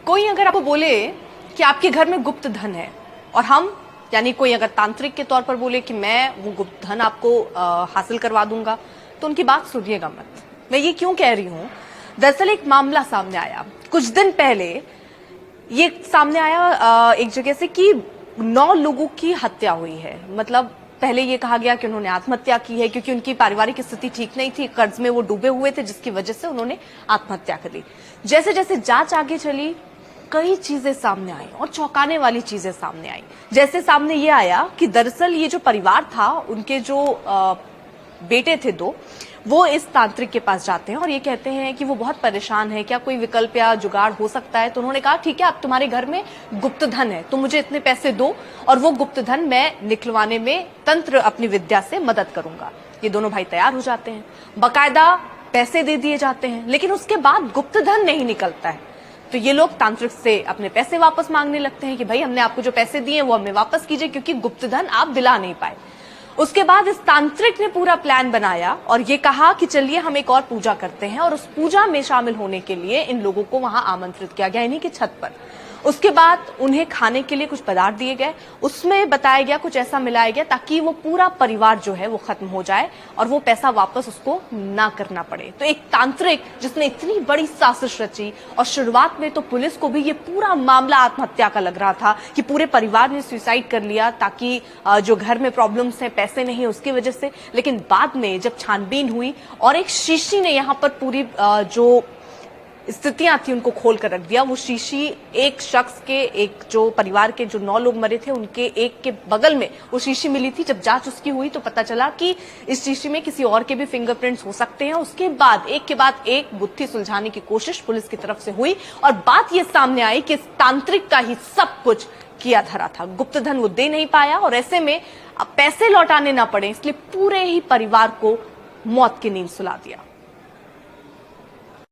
कोई अगर आपको बोले कि आपके घर में गुप्त धन है और हम यानी कोई अगर तांत्रिक के तौर पर बोले कि मैं वो गुप्त धन आपको हासिल करवा दूंगा, तो उनकी बात सुनिएगा मत। मैं ये क्यों कह रही हूं, दरअसल एक मामला सामने आया कुछ दिन पहले। ये सामने आया एक जगह से कि 9 लोगों की हत्या हुई है। मतलब पहले ये कहा गया कि उन्होंने आत्महत्या की है क्योंकि उनकी पारिवारिक स्थिति ठीक नहीं थी, कर्ज में वो डूबे हुए थे, जिसकी वजह से उन्होंने आत्महत्या कर ली। जैसे जैसे जांच आगे चली, कई चीजें सामने आई और चौंकाने वाली चीजें सामने आई। जैसे सामने ये आया कि दरअसल ये जो परिवार था, उनके जो बेटे थे 2, वो इस तांत्रिक के पास जाते हैं और ये कहते हैं कि वो बहुत परेशान है, क्या कोई विकल्प या जुगाड़ हो सकता है। तो उन्होंने कहा ठीक है, अब तुम्हारे घर में गुप्त धन है, तो मुझे इतने पैसे दो और वो गुप्त धन मैं निकलवाने में तंत्र अपनी विद्या से मदद करूंगा। ये दोनों भाई तैयार हो जाते हैं, बाकायदा पैसे दे दिए जाते हैं, लेकिन उसके बाद गुप्त धन नहीं निकलता है। तो ये लोग तांत्रिक से अपने पैसे वापस मांगने लगते हैं कि भाई हमने आपको जो पैसे दिए वो हमें वापस कीजिए, क्योंकि गुप्त धन आप दिला नहीं पाए। उसके बाद इस तांत्रिक ने पूरा प्लान बनाया और ये कहा कि चलिए हम एक और पूजा करते हैं, और उस पूजा में शामिल होने के लिए इन लोगों को वहां आमंत्रित किया गया, इन्हीं की छत पर। उसके बाद उन्हें खाने के लिए कुछ पदार्थ दिए गए, उसमें बताया गया कुछ ऐसा मिलाया गया ताकि वो पूरा परिवार जो है वो खत्म हो जाए और वो पैसा वापस उसको ना करना पड़े। तो एक तांत्रिक जिसने इतनी बड़ी साजिश रची, और शुरुआत में तो पुलिस को भी ये पूरा मामला आत्महत्या का लग रहा था कि पूरे परिवार ने सुसाइड कर लिया ताकि जो घर में प्रॉब्लम्स हैं, पैसे नहीं है उसकी वजह से। लेकिन बाद में जब छानबीन हुई और एक शीशी ने यहाँ पर पूरी जो स्थितियां थी उनको खोल कर रख दिया। वो शीशी एक शख्स के, एक जो परिवार के जो 9 लोग मरे थे उनके एक के बगल में वो शीशी मिली थी। जब जांच उसकी हुई तो पता चला कि इस शीशी में किसी और के भी फिंगरप्रिंट्स हो सकते हैं। उसके बाद एक के बाद एक गुत्थी सुलझाने की कोशिश पुलिस की तरफ से हुई और बात ये सामने आई कि इस तांत्रिक का ही सब कुछ किया धरा था। गुप्त धन वो दे नहीं पाया और ऐसे में अब पैसे लौटाने ना पड़े, इसलिए पूरे ही परिवार को मौत की नींद सुला दिया।